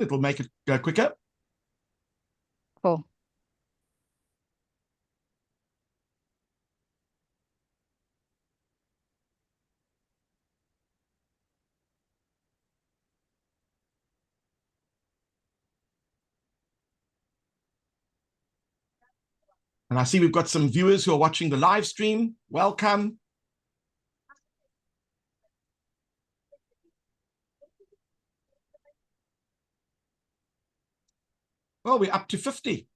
It'll make it go quicker. Cool. And I see we've got some viewers who are watching the live stream. Welcome. Well, we're up to 50.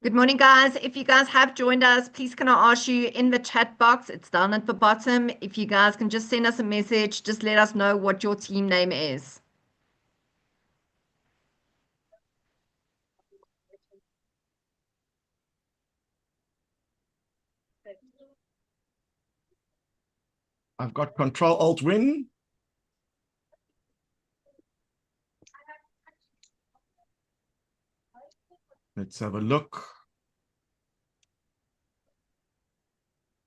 Good morning, guys. If you guys have joined us, please can I ask you in the chat box, it's down at the bottom. If you guys can just send us a message, just let us know what your team name is. I've got Control-Alt-Win. Let's have a look.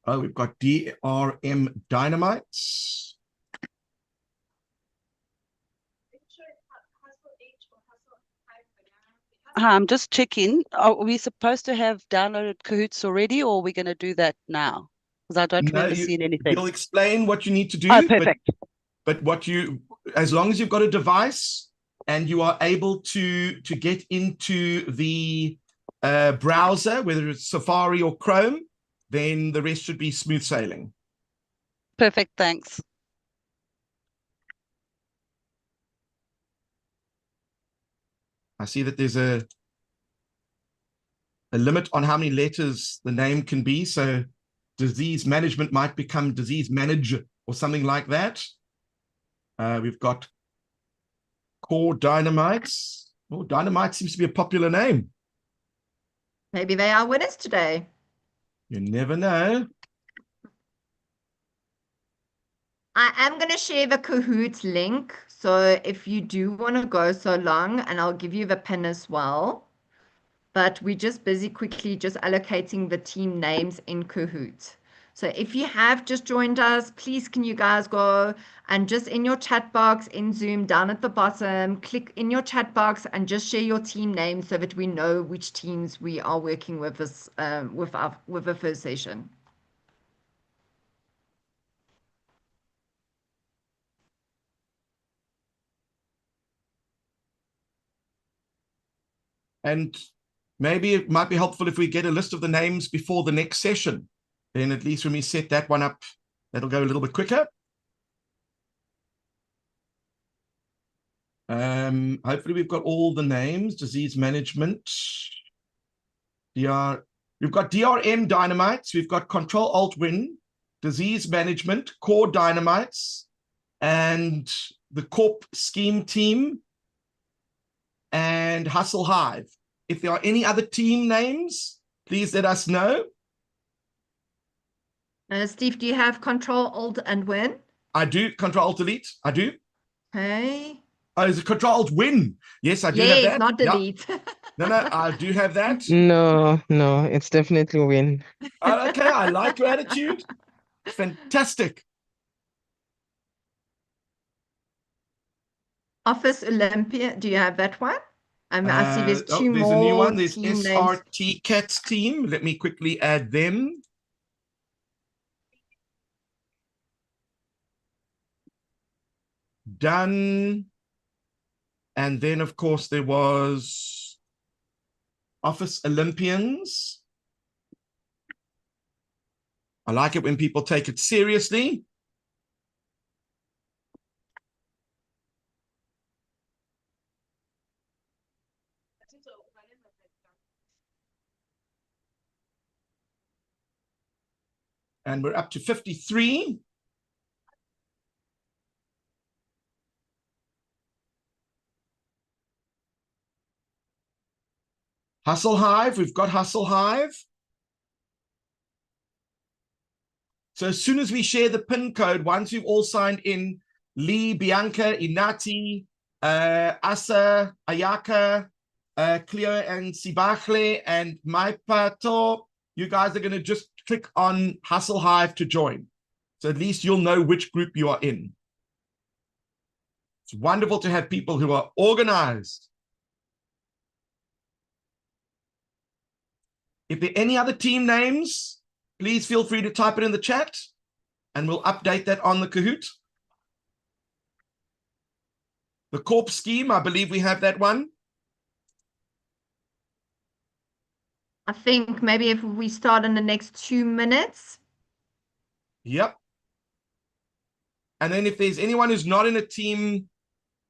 Oh, we've got DRM Dynamites. I'm just checking. Are we supposed to have downloaded Kahoots already, or are we going to do that now? Because I don't remember seeing anything. We'll explain what you need to do. Oh, perfect. But what as long as you've got a device and you are able to get into the browser, whether it's Safari or Chrome, then the rest should be smooth sailing. Perfect, thanks. I see that there's a limit on how many letters the name can be. So disease management might become disease manager or something like that. We've got Core Dynamites. Oh, Dynamite seems to be a popular name. Maybe they are winners today. You never know. I am going to share the Kahoot link. So if you do want to go so long, and I'll give you the pin as well. But we're just busy quickly just allocating the team names in Kahoot. So if you have just joined us, please can you guys go and just in your chat box in Zoom down at the bottom, click in your chat box and just share your team name so that we know which teams we are working with this with the first session. And maybe it might be helpful if we get a list of the names before the next session. Then at least when we set that one up, that'll go a little bit quicker. Hopefully we've got all the names. Disease management. We've got DRM Dynamites. We've got Control-Alt-Win, Disease Management, Core Dynamites, and the Corp Scheme Team, and Hustle Hive. If there are any other team names, please let us know. Steve, do you have Control-Alt-Win? I do. Control-Alt-Delete. I do. Okay. Oh, is it Control-Alt-Win? Yes, I do have that. Not delete. Yep. No, I do have that. No, it's definitely win. Okay, I like your attitude. Fantastic. Office Olympia, do you have that one? I see there's two there's more. a new one. There's team SRT Cats team. Let me quickly add them. Done. And then, of course, there was Office Olympians. I like it when people take it seriously. And we're up to 53. Hustle Hive, we've got Hustle Hive. So as soon as we share the PIN code, once you've all signed in, Lee, Bianca, Inati, Asa, Ayaka, Cleo and Sibachle and Maipato, you guys are going to just click on Hustle Hive to join. So at least you'll know which group you are in. It's wonderful to have people who are organized. If there are any other team names, please feel free to type it in the chat and we'll update that on the Kahoot. The Corp scheme, I believe we have that one. I think maybe if we start in the next 2 minutes. Yep. And then if there's anyone who's not in a team,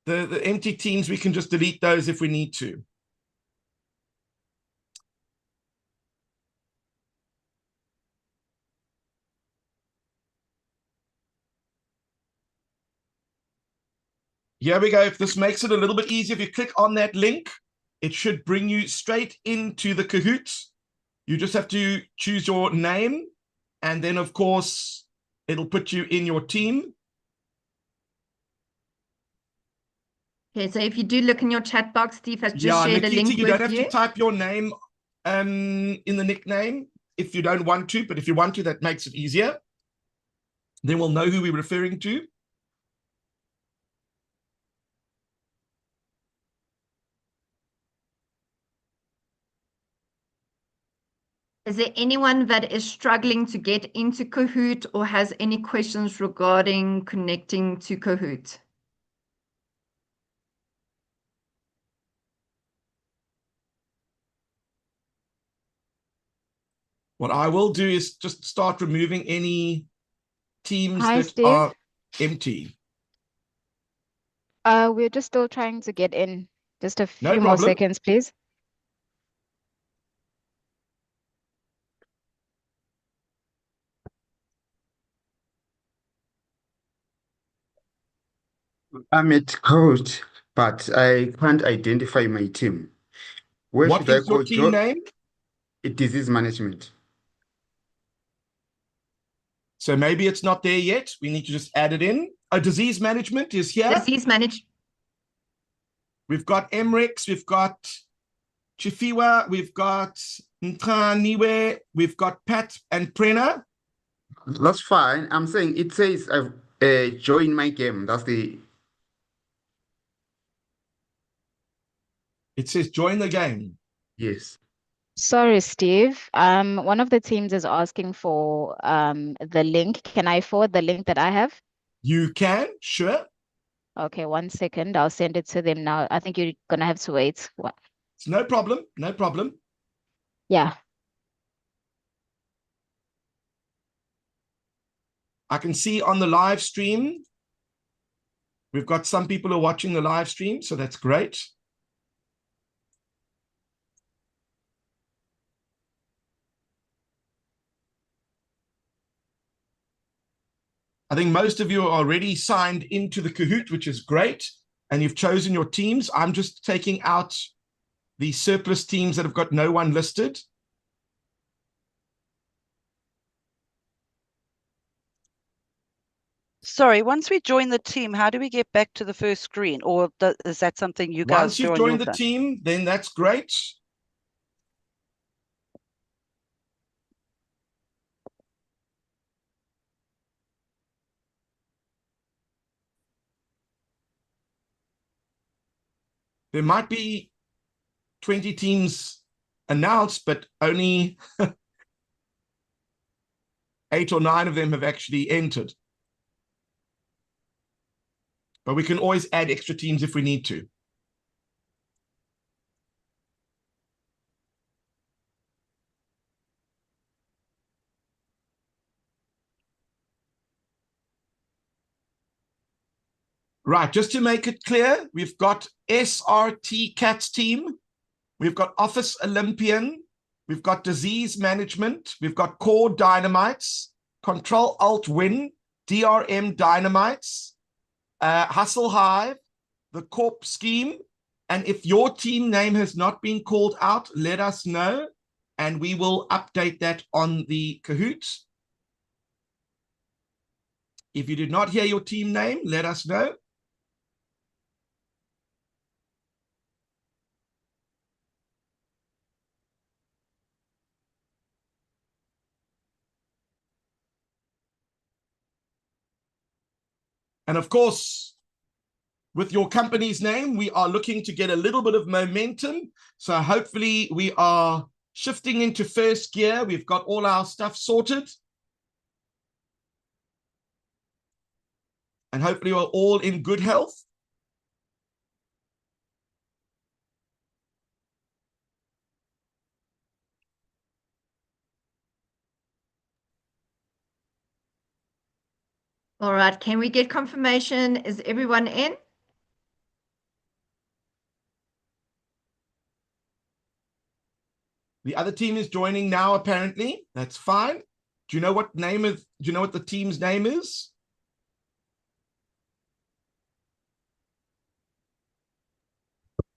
the empty teams, we can just delete those if we need to. Here we go. If this makes it a little bit easier, if you click on that link, it should bring you straight into the Kahoot. You just have to choose your name, and then, of course, it'll put you in your team. Okay, so if you do look in your chat box, Steve has just shared a Nikita, link you with don't have to type your name in the nickname if you don't want to, but if you want to, that makes it easier. Then we'll know who we're referring to. Is there anyone that is struggling to get into Kahoot or has any questions regarding connecting to Kahoot? What I will do is just start removing any teams Hi, that Steve. are empty. We're just still trying to get in. Just a No few more problem. seconds, please. I'm at coach, but I can't identify my team. Where What should I is your go? team name? Disease management. So maybe it's not there yet. We need to just add it in. Disease management is here. Disease manage. We've got MREX, we've got Chifiwa, we've got Ntraniwe, we've got Pat and Prena. That's fine. I'm saying it says I've joined my game. That's the It says join the game. yes. Sorry, Steve. One of the teams is asking for the link. Can I forward the link that I have? You can, sure. Okay, 1 second. I'll send it to them now. I think you're gonna have to wait. What? It's no problem, no problem. Yeah. I can see on the live stream, we've got some people who are watching the live stream, so that's great. I think most of you are already signed into the Kahoot, which is great, and you've chosen your teams. I'm just taking out the surplus teams that have got no one listed. Sorry, once we join the team, how do we get back to the first screen? Or is that something you guys Once you've do on your joined the side? team, then that's great. There might be 20 teams announced, but only 8 or 9 of them have actually entered. But we can always add extra teams if we need to. Right, just to make it clear, we've got SRT Cats team, we've got Office Olympian, we've got Disease Management, we've got Core Dynamites, Control Alt Win, DRM Dynamites, Hustle Hive, the Corp Scheme, and if your team name has not been called out, let us know, and we will update that on the Kahoot. If you did not hear your team name, let us know. And of course, with your company's name, we are looking to get a little bit of momentum. So hopefully we are shifting into first gear. We've got all our stuff sorted. And hopefully we're all in good health. All right, can we get confirmation? Is everyone in? The other team is joining now, apparently. That's fine. Do you know what the team's name is?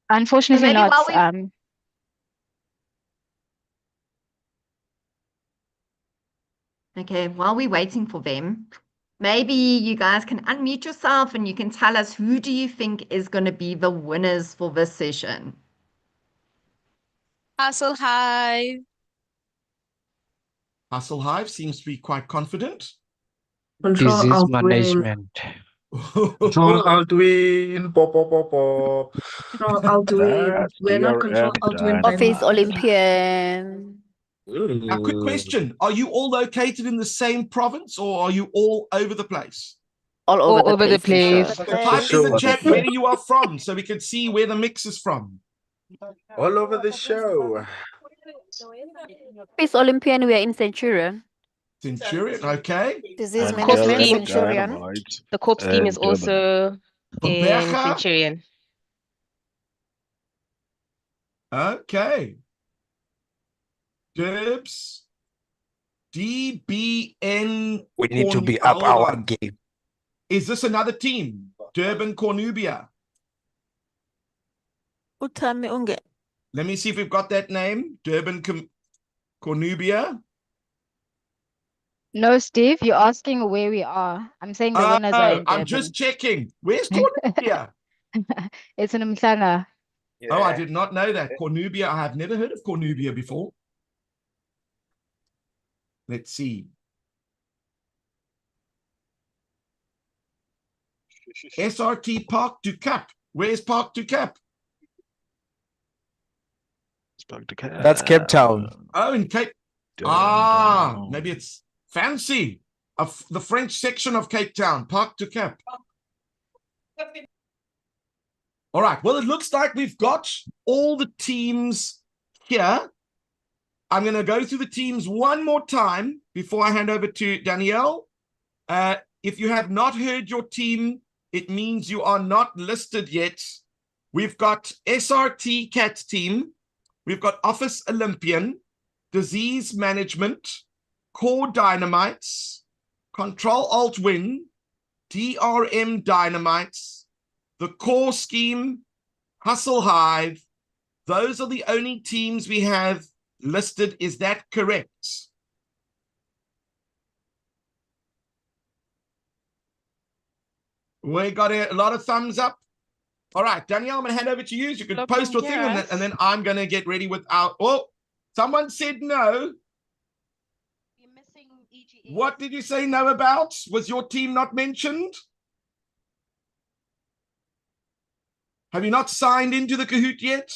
Unfortunately maybe not. while we- Okay, while we're waiting for them, maybe you guys can unmute yourself and you can tell us who do you think is going to be the winners for this session? Hustle Hive. Hustle Hive seems to be quite confident. Control Disease Alt Win. management. Control Alt Win. Pop, pop, pop, pop. Control Alt Win. That's We're not Control DRM Alt Win. Office Dynamite. Olympian. A quick question. Are you all located in the same province or are you all over the place? All All over the place. place. So type in the chat where you are from so we can see where the mix is from. All over the show. Office Olympian, we are in Centurion. Centurion, okay. Disease And management, DRM Centurion. Dynamite. The corp scheme is and Durban. also in Berger, Centurion. okay. Derbs. DBN. We need to be up Hold our on. game. Is this another team? Durban Cornubia. Utami Unge. Let me see if we've got that name. Durban Cornubia. No, Steve, you're asking where we are. I'm saying the winners are in I'm Durban. just checking. Where's Cornubia? It's in Mhlanga. Oh, I did not know that. Cornubia. I have never heard of Cornubia before. Let's see. SRT Park du Cap. Where's Park du Cap? That's Cape Town. Oh, in Cape. Dun, Maybe it's fancy. The French section of Cape Town. Park du Cap. All right. Well, it looks like we've got all the teams here. I'm going to go through the teams one more time before I hand over to Danielle. If you have not heard your team, it means you are not listed yet. We've got SRT Cat Team. We've got Office Olympian, Disease Management, Core Dynamites, Control Alt Win, DRM Dynamites, the Core Scheme, Hustle Hive. Those are the only teams we have listed. Is that correct? We got a lot of thumbs up. All right, Danielle, I'm going to hand over to you. You can post your thing, and then I'm going to get ready with our... Oh, someone said no. You're missing EGS. What did you say no about? Was your team not mentioned? Have you not signed into the Kahoot yet?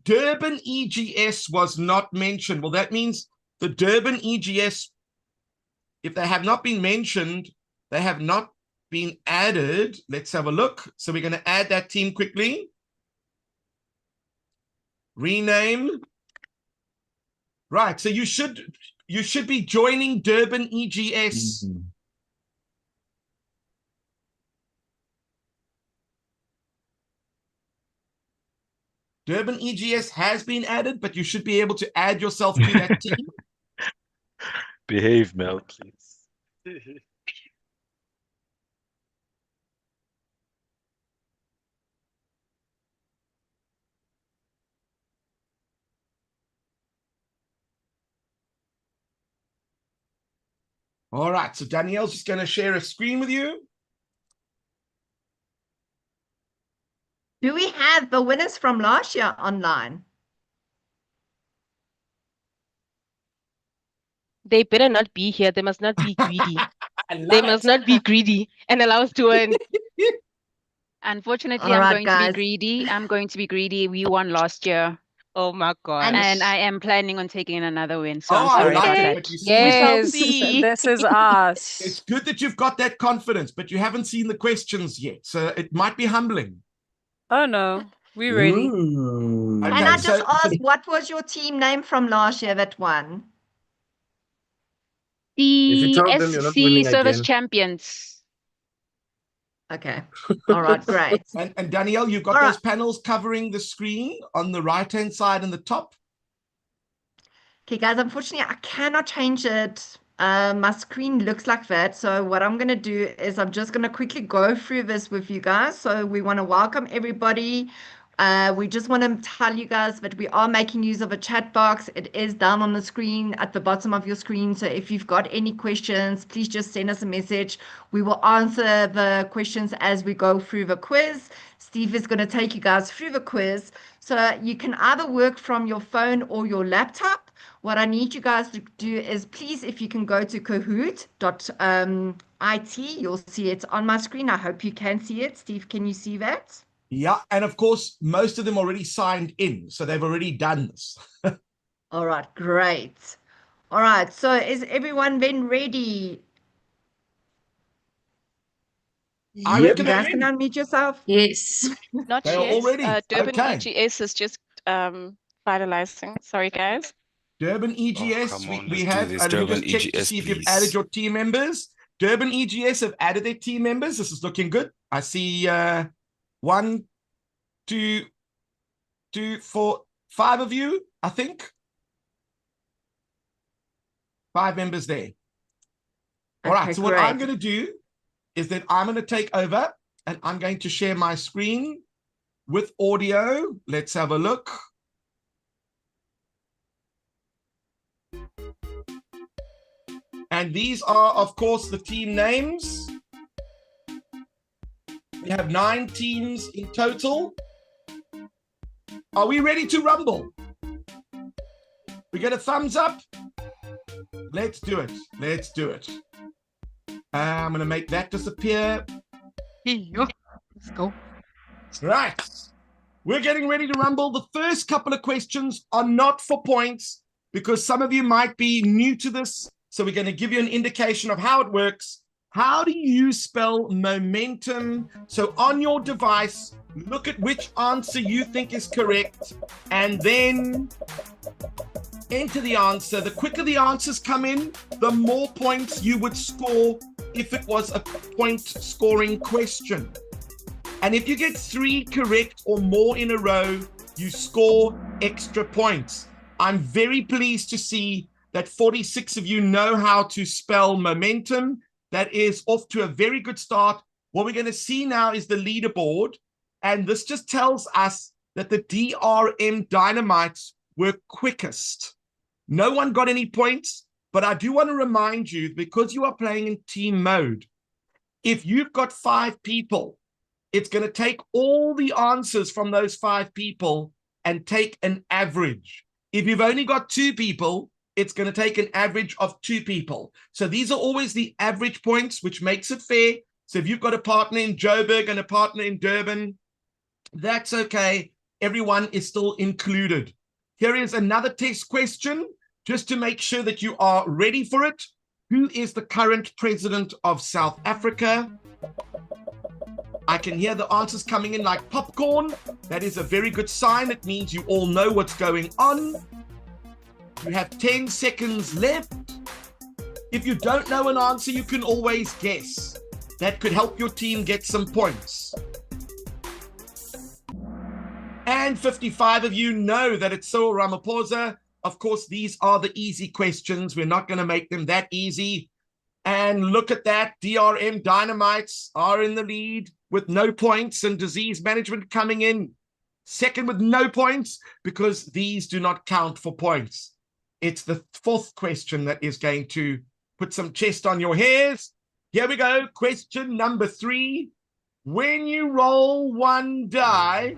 Durban EGS was not mentioned. Well, that means the Durban EGS, if they have not been mentioned, they have not been added. Let's have a look. So we're going to add that team quickly. Rename. Right. So you should be joining Durban EGS. Mm-hmm. Durban EGS has been added, but you should be able to add yourself to that team. Behave, Mel, please. All right, so Danielle's just going to share a screen with you. Do we have the winners from last year online? They better not be here. They must not be greedy. I love They must not be greedy and allow us to win. Unfortunately, All I'm right, going to be guys. greedy. I'm going to be greedy. We won last year, Oh my And gosh. and I am planning on taking another win. So Oh, I'm I sorry like about it, that. but you see, We shall Yes, see. this is it's us. good that you've got that confidence, but you haven't seen the questions yet. So it might be humbling. Oh no, we're ready. Ooh. can Okay, I just so- ask, what was your team name from last year that won? you The tell them you're not winning SC Service again. Champions. Okay. All right, great. And Danielle, you've got All those panels covering the screen on the right-hand side and the top. Okay, guys, unfortunately, I cannot change it. My screen looks like that. So what I'm going to do is I'm just going to quickly go through this with you guys. So we want to welcome everybody. We just want to tell you guys that we are making use of a chat box. It is down on the screen at the bottom of your screen. So if you've got any questions, please just send us a message. We will answer the questions as we go through the quiz. Steve is going to take you guys through the quiz. So you can either work from your phone or your laptop. What I need you guys to do is please, if you can go to kahoot.it, you'll see it on my screen. I hope you can see it. Steve, can you see that? Yeah, and of course, most of them already signed in, so they've already done this. All right, great. All right, so is everyone then ready? I Yep. reckon You guys they're can in. unmute yourself. Yes. Not They are yet. all ready. Durban Okay. EGS is just finalizing. Sorry, guys. Durban EGS, come on, we let's do have, this. let me Durban just check to EGS, see if you've please. added your team members. Durban EGS have added their team members. This is looking good. I see 1, 2, 4, 5 of you, I think. 5 members there. All right, Okay, so what I'm great. going to do is that I'm going to take over and I'm going to share my screen with audio. Let's have a look. And these are, of course, the team names. We have 9 teams in total. Are we ready to rumble? We get a thumbs up? Let's do it. Let's do it. I'm going to make that disappear. Let's go. Right. We're getting ready to rumble. The first couple of questions are not for points because some of you might be new to this. So we're going to give you an indication of how it works. How do you spell momentum? So on your device, look at which answer you think is correct and then enter the answer. The quicker the answers come in, the more points you would score if it was a point scoring question. And if you get 3 correct or more in a row, you score extra points. I'm very pleased to see that 46 of you know how to spell momentum. That is off to a very good start. What we're going to see now is the leaderboard. And this just tells us that the DRM Dynamites were quickest. No one got any points, but I do want to remind you, because you are playing in team mode, if you've got 5 people, it's going to take all the answers from those 5 people and take an average. If you've only got 2 people, it's going to take an average of 2 people. So these are always the average points, which makes it fair. So if you've got a partner in Joburg and a partner in Durban, that's okay. Everyone is still included. Here is another test question, just to make sure that you are ready for it. Who is the current president of South Africa? I can hear the answers coming in like popcorn. That is a very good sign. It means you all know what's going on. You have 10 seconds left. If you don't know an answer, you can always guess. That could help your team get some points. And 55 of you know that it's Cyril Ramaphosa. Of course, these are the easy questions. We're not going to make them that easy. And look at that. DRM Dynamites are in the lead with no points, and Disease Management coming in second with no points because these do not count for points. It's the 4th question that is going to put some chest on your hairs. Here we go. Question number 3. When you roll 1 die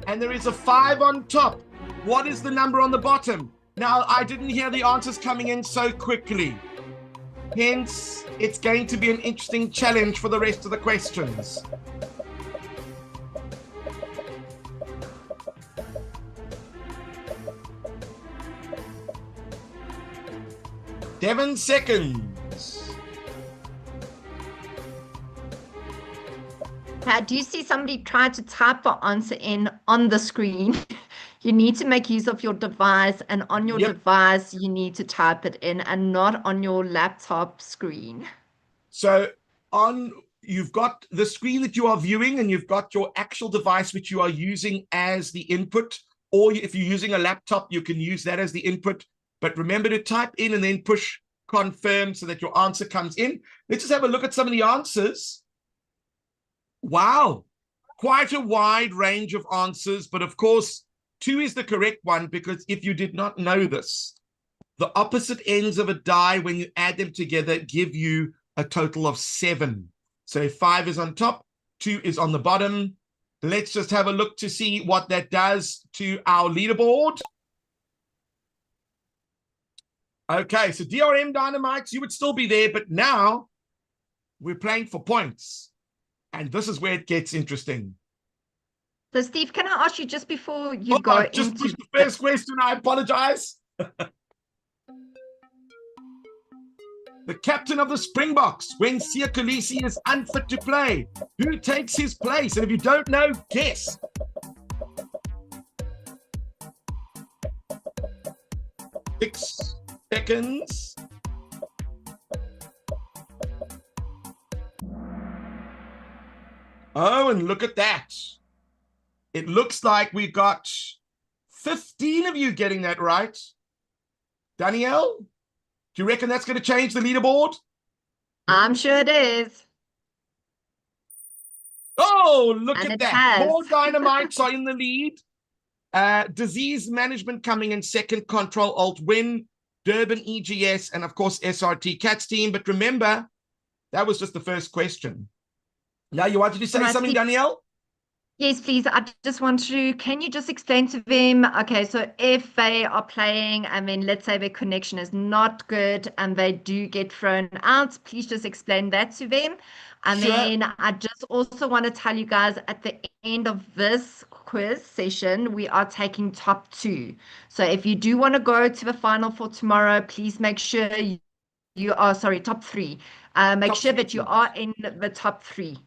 and there is a 5 on top, what is the number on the bottom? Now, I didn't hear the answers coming in so quickly. Hence, it's going to be an interesting challenge for the rest of the questions. Seven seconds. Do you see somebody try to type the answer in on the screen? You need to make use of your device, and on your device, you need to type it in and not on your laptop screen. So you've got the screen that you are viewing, and you've got your actual device which you are using as the input, or if you're using a laptop, you can use that as the input. But remember to type in and then push confirm so that your answer comes in. Let's just have a look at some of the answers. Wow, quite a wide range of answers, but of course, 2 is the correct one, because if you did not know this, the opposite ends of a die, when you add them together, give you a total of 7. So 5 is on top, 2 is on the bottom. Let's just have a look to see what that does to our leaderboard. Okay, so DRM Dynamites, you would still be there, but now we're playing for points. And this is where it gets interesting. So, Steve, can I ask you just before you go just into the first question, I apologize. The captain of the Springboks, when Siya Kolisi is unfit to play, who takes his place? And if you don't know, guess. Six seconds. Oh, and look at that. It looks like we got 15 of you getting that right. Danielle, do you reckon that's going to change the leaderboard? I'm sure it is. Oh, look And at it that. has. More Dynamites are in the lead. Disease Management coming in second, Control Alt Win, Durban EGS, and of course SRT Cats team. But remember, that was just the first question. Now, you wanted to say something, Danielle? Yes, please. I just want to, can you just explain to them, okay, so if they are playing, I mean, let's say their connection is not good and they do get thrown out, please just explain that to them. And then I just also want to tell you guys, at the end of this quiz session, we are taking top 2. So if you do want to go to the final for tomorrow, please make sure you are, sorry, top 3. Make sure that you are in the top 3.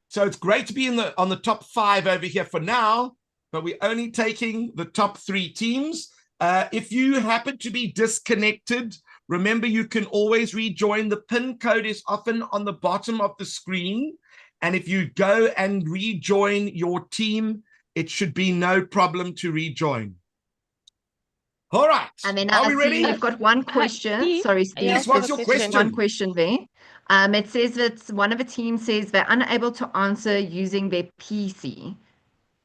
So it's great to be on the top 5 over here for now, but we're only taking the top 3 teams. If you happen to be disconnected, remember you can always rejoin. The PIN code is often on the bottom of the screen. And if you go and rejoin your team, it should be no problem to rejoin. All right. And then are we ready? You've got one question. Sorry, Steve. Yes, what's your question? One question there. It says that one of the teams says they're unable to answer using their PC.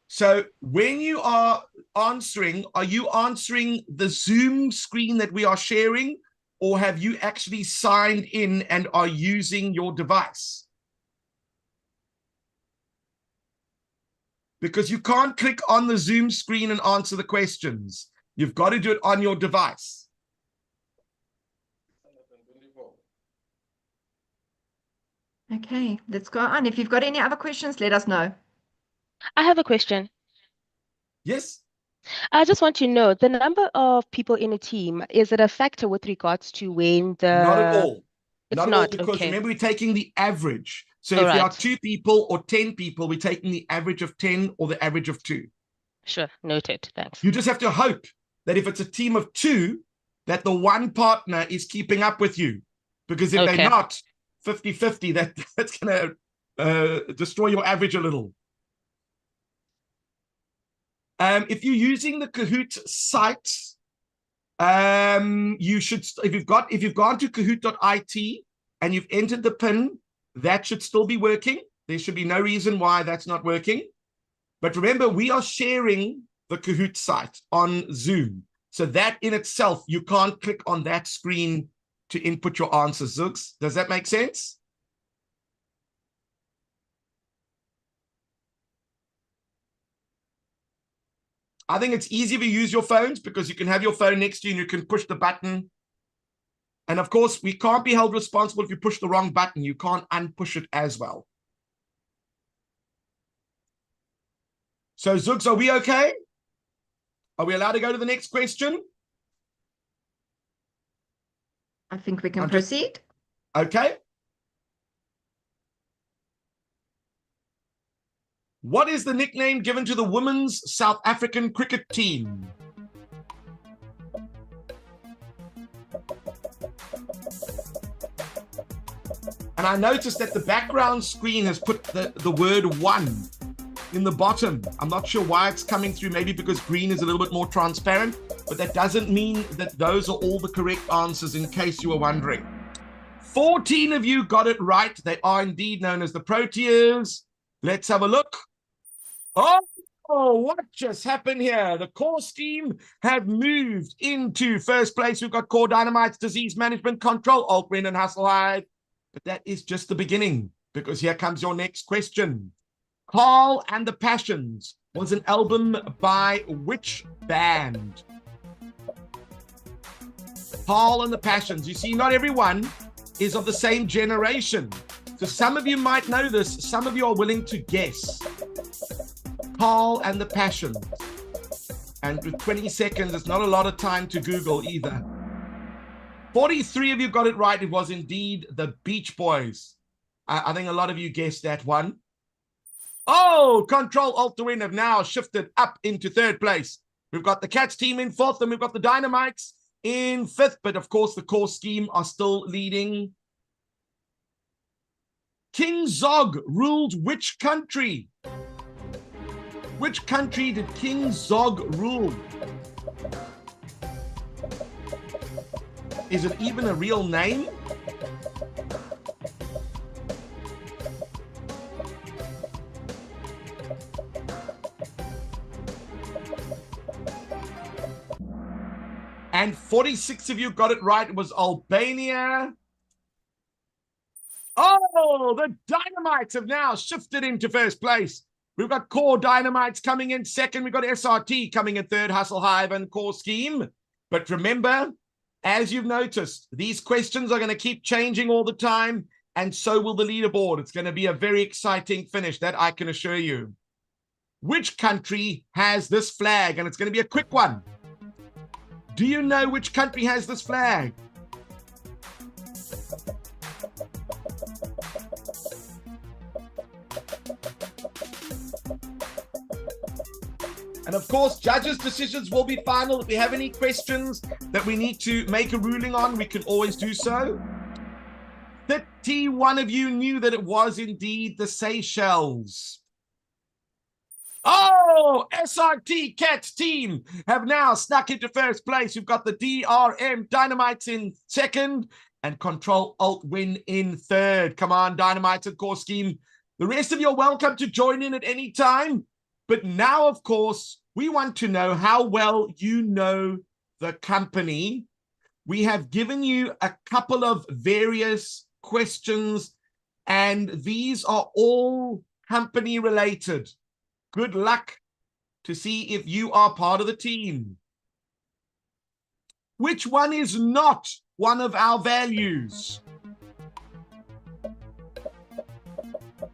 So when you are answering, are you answering the Zoom screen that we are sharing, or have you actually signed in and are using your device? Because you can't click on the Zoom screen and answer the questions. You've got to do it on your device. Okay, let's go on. If you've got any other questions, let us know. I have a question. Yes. I just want to know the number of people in a team. Is it a factor with regards to when the? Not at all. It's not at not, all, because okay. remember, we're taking the average. So All if there are right. 2 people or 10 people, we're taking the average of 10 or the average of 2. Sure, noted. Thanks. You just have to hope that if it's a team of 2, that the one partner is keeping up with you. Because if Okay. they're not, 50-50, that's going to destroy your average a little. If you're using the Kahoot site, you should, if you've gone to kahoot.it and you've entered the PIN, that should still be working. There should be no reason why that's not working. But remember, we are sharing the Kahoot site on Zoom. So that in itself, you can't click on that screen to input your answers, Zooks. Does that make sense? I think it's easy to use your phones because you can have your phone next to you and you can push the button. And of course, we can't be held responsible if you push the wrong button. You can't unpush it as well. So, Zooks, are we okay? Are we allowed to go to the next question? I think we can proceed. Okay. What is the nickname given to the women's South African cricket team? And I noticed that the background screen has put the word one in the bottom. I'm not sure why it's coming through, maybe because green is a little bit more transparent, but that doesn't mean that those are all the correct answers, in case you were wondering. 14 of you got it right. They are indeed known as the Proteas. Let's have a look. Oh, what just happened here? The core scheme have moved into first place. We've got Core Dynamite's Disease Management, Control, Alt-Win, and Hustle Hive. But that is just the beginning, because here comes your next question. Carl and the Passions was an album by which band? Carl and the Passions. You see, not everyone is of the same generation. So some of you might know this. Some of you are willing to guess. Carl and the Passions. And with 20 seconds, it's not a lot of time to Google either. 43 of you got it right. It was indeed the Beach Boys. I think a lot of you guessed that one. Oh, Control Alt to Win have now shifted up into third place. We've got the Cats team in fourth, and we've got the Dynamites in fifth. But of course, the core scheme are still leading. King Zog ruled which country? Which country did King Zog rule? Is it even a real name? And 46 of you got it right. It was Albania. Oh, the Dynamites have now shifted into first place. We've got Core Dynamites coming in second. We've got SRT coming in third, Hustle Hive and Core Scheme. But remember, as you've noticed, these questions are going to keep changing all the time, and so will the leaderboard. It's going to be a very exciting finish, that I can assure you. Which country has this flag? And it's going to be a quick one. Do you know which country has this flag? And of course, judges' decisions will be final. If we have any questions that we need to make a ruling on, we can always do so. 31 of you knew that it was indeed the Seychelles. Oh, SRT Cats team have now snuck into first place. We've got the DRM Dynamites in second and Control Alt Win in third. Come on, Dynamites and Core Scheme. The rest of you are welcome to join in at any time. But now, of course, we want to know how well you know the company. We have given you a couple of various questions, and these are all company related. Good luck to see if you are part of the team. Which one is not one of our values?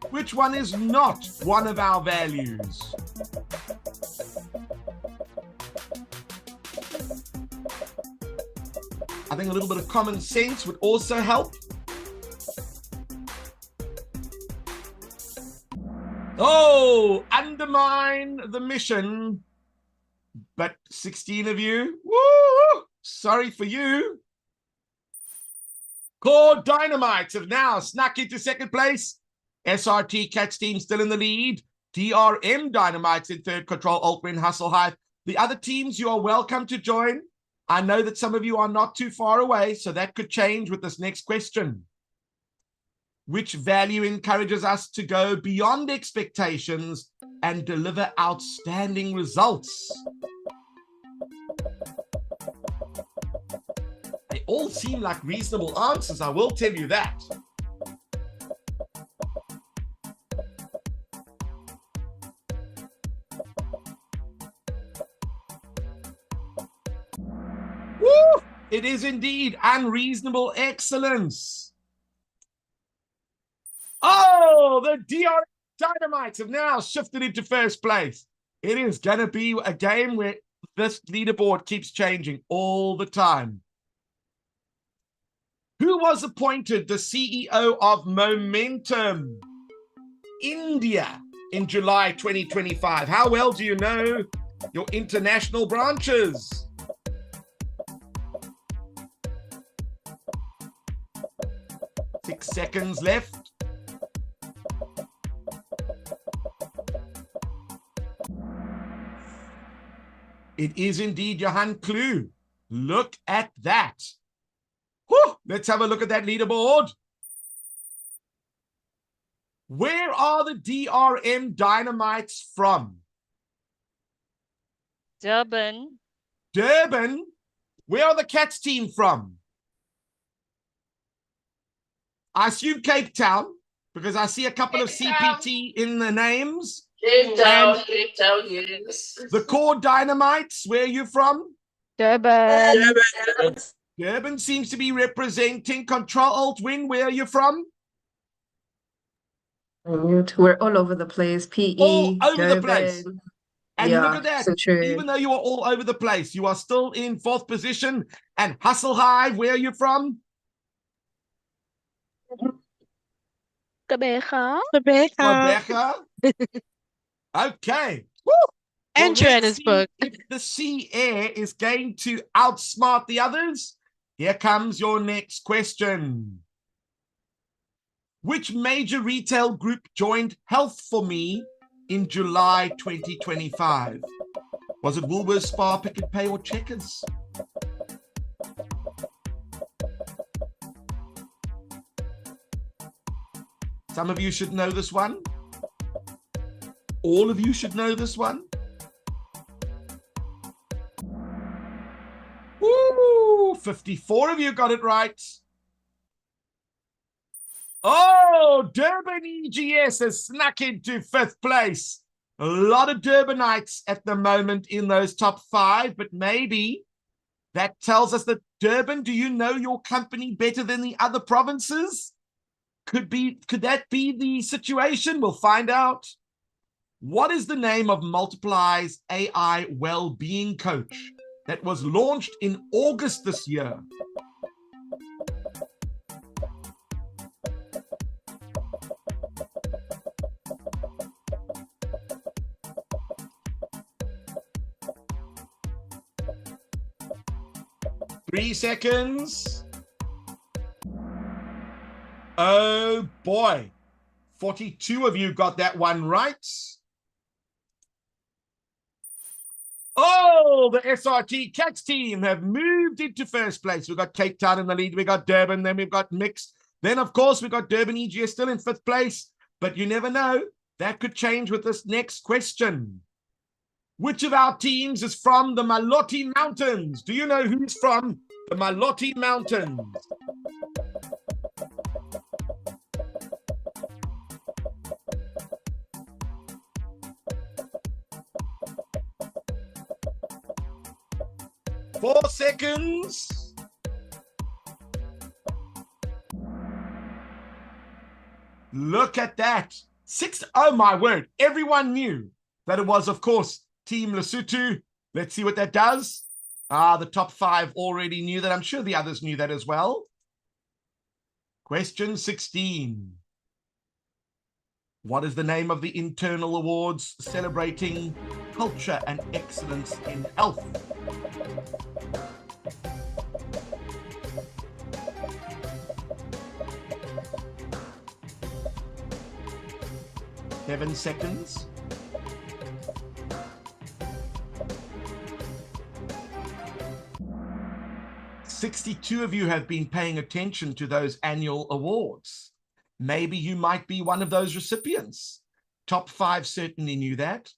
Which one is not one of our values? I think a little bit of common sense would also help. Oh, undermine the mission. But 16 of you, woo, sorry for you. Core Dynamites have now snuck into second place. SRT Cats team still in the lead. DRM Dynamites in third, Control Alt Win Hustle Hive. The other teams, you are welcome to join. I know that some of you are not too far away, so that could change with this next question. Which value encourages us to go beyond expectations and deliver outstanding results? They all seem like reasonable answers, I will tell you that. It is indeed unreasonable excellence. Oh, the DR Dynamites have now shifted into first place. It is going to be a game where this leaderboard keeps changing all the time. Who was appointed the CEO of Momentum India in July 2025? How well do you know your international branches? Six seconds left. It is indeed Johan Klue. Look at that. Whew, let's have a look at that leaderboard. Where are the DRM Dynamites from? Durban. Durban. Where are the Cats team from? I assume Cape Town, because I see a couple of CPT in the names. Cape Town, yes. The Core Dynamites, where are you from? Durban. Durban seems to be representing. Control Alt Win, where are you from? We're all over the place. PE, All over the Durban. place. And Yeah, look at that. Centurion. Even though you are all over the place, you are still in fourth position. And Hustle Hive, where are you from? Gqeberha. Rebecca. Okay. Woo. And let's Johannesburg. see if the Sea Air is going to outsmart the others. Here comes your next question. Which major retail group joined Health for Me in July 2025? Was it Woolworths, Spar, Pick n Pay, or Checkers? Some of you should know this one. All of you should know this one. Woo! 54 of you got it right. Oh, Durban EGS has snuck into fifth place. A lot of Durbanites at the moment in those top five, but maybe that tells us that Durban, do you know your company better than the other provinces? Could that be the situation? We'll find out. What is the name of Multiply's AI well-being coach that was launched in August this year? Three seconds. Oh boy. 42 of you got that one right. Oh, the SRT Cats team have moved into first place. We've got Cape Town in the lead. We've got Durban. Then we've got Mixed. Then, of course, we've got Durban EGS still in fifth place. But you never know. That could change with this next question. Which of our teams is from the Maloti Mountains? Do you know who's from the Maloti Mountains? Four seconds. Look at that. Oh my word. Everyone knew that it was, of course, Team Lesotho. Let's see what that does. The top five already knew that. I'm sure the others knew that as well. Question 16. What is the name of the internal awards celebrating culture and excellence in health? Seven seconds. $62 of you have been paying attention to those annual awards. Maybe you might be one of those recipients. Top five certainly knew that.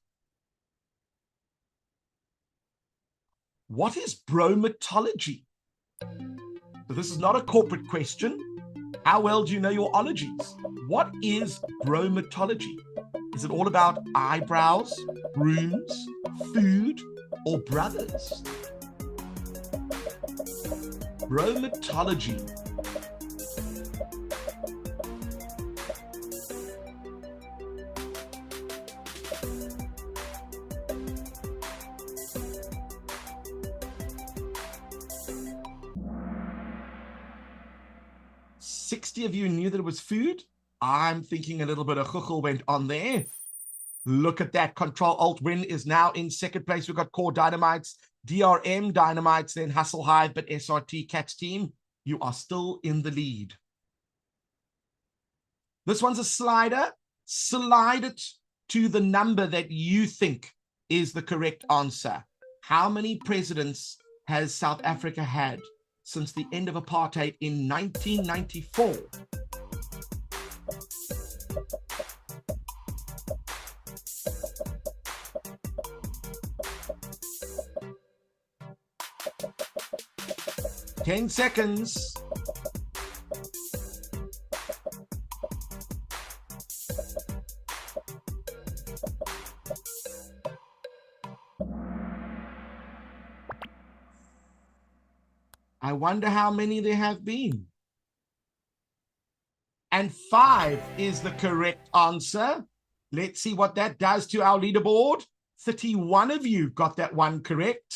What is bromatology? So this is not a corporate question. How well do you know your ologies? What is bromatology? Is it all about eyebrows, brooms, food, or brothers? Bromatology. "60 of you knew that it was food." I'm thinking a little bit of chuchel went on there. Look at that. Control-Alt-Win is now in second place. We've got Core Dynamites, DRM Dynamites, then Hustle Hive, but SRT Cats team, you are still in the lead. This one's a slider. Slide it to the number that you think is the correct answer. How many presidents has South Africa had since the end of apartheid in 1994? Ten seconds. I wonder how many there have been. And 5 is the correct answer. Let's see what that does to our leaderboard. 31 of you got that one correct.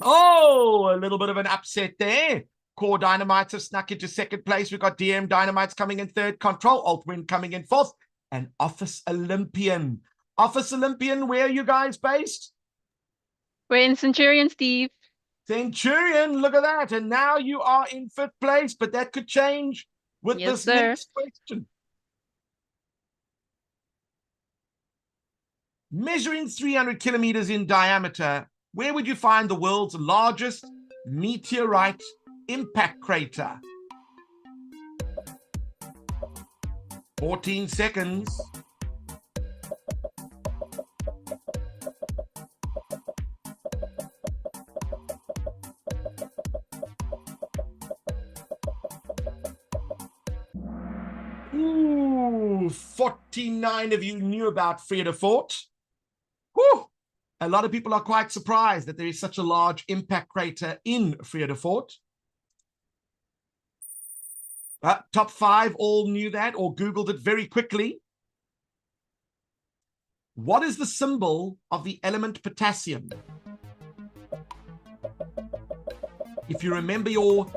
Oh, a little bit of an upset there. Core Dynamites have snuck into second place. We've got DM Dynamites coming in third, Control-Alt-Win coming in fourth, and Office Olympian. Office Olympian, where are you guys based? We're in Centurion, Steve. Centurion, look at that. And now you are in fifth place, but that could change with Yes, this sir. next question. Measuring 300 kilometers in diameter, where would you find the world's largest meteorite impact crater? 14 seconds. Ooh, 49 of you knew about Vredefort. Whew. A lot of people are quite surprised that there is such a large impact crater in Vredefort. Top 5 all knew that or Googled it very quickly. What is the symbol of the element potassium? If you remember your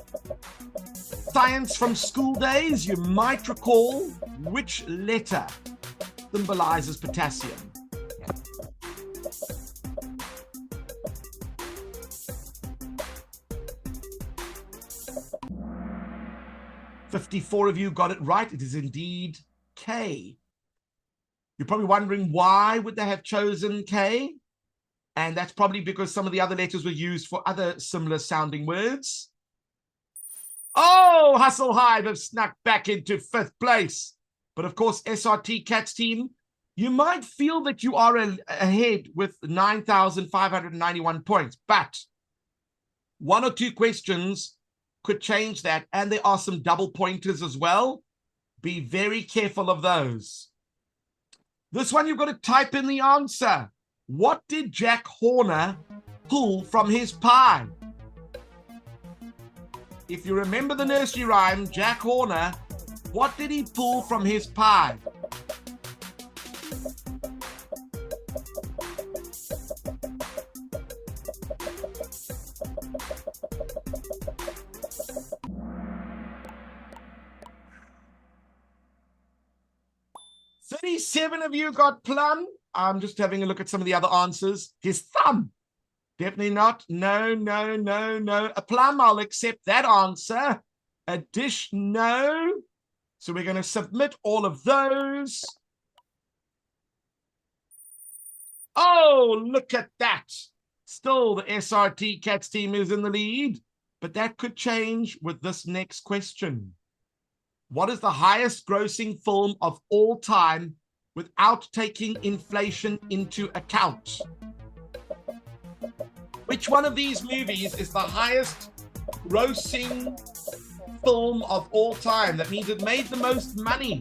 science from school days, you might recall which letter symbolizes potassium. "54 of you got it right. It is indeed K. You're probably wondering why would they have chosen K? And that's probably because some of the other letters were used for other similar sounding words. Oh, Hustle Hive have snuck back into fifth place. But of course, SRT Cats team, you might feel that you are ahead with 9,591 points, but 1 or 2 questions could change that. And there are some double pointers as well. Be very careful of those. This one, you've got to type in the answer. What did Jack Horner pull from his pie? If you remember the nursery rhyme, Jack Horner, what did he pull from his pie? "37 of you got plum." I'm just having a look at some of the other answers. His thumb. Definitely not. No, no, no, no. A plum, I'll accept that answer. A dish, no. So we're going to submit all of those. Oh, look at that. Still, the SRT Cats team is in the lead, but that could change with this next question. What is the highest grossing film of all time without taking inflation into account? Which one of these movies is the highest grossing film of all time? That means it made the most money.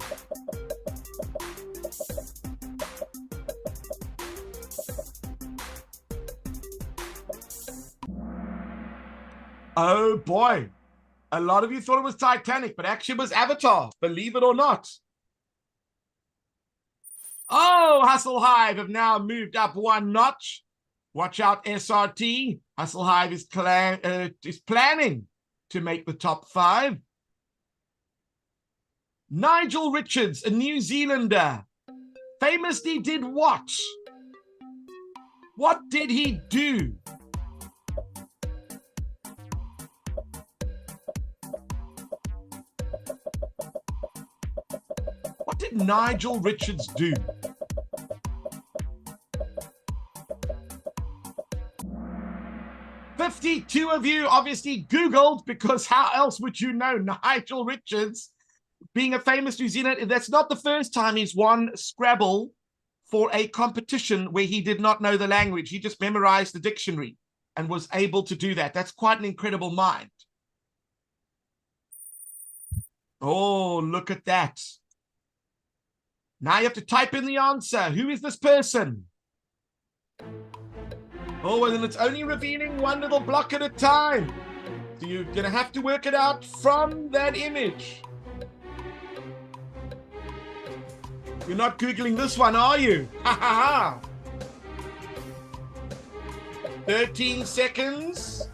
Oh boy. A lot of you thought it was Titanic, but actually it was Avatar, believe it or not. Oh, Hustle Hive have now moved up one notch. Watch out, SRT. Hustle Hive is planning to make the top 5. Nigel Richards, a New Zealander, famously did what? What did he do? What did Nigel Richards do? "52 of you obviously Googled, because how else would you know Nigel Richards being a famous New Zealander? That's not the first time he's won Scrabble for a competition where he did not know the language. He just memorized the dictionary and was able to do that. That's quite an incredible mind. Oh, look at that. Now you have to type in the answer. Who is this person? Oh, and then it's only revealing one little block at a time. So you're going to have to work it out from that image. You're not Googling this one, are you? Ha ha ha. 13 seconds.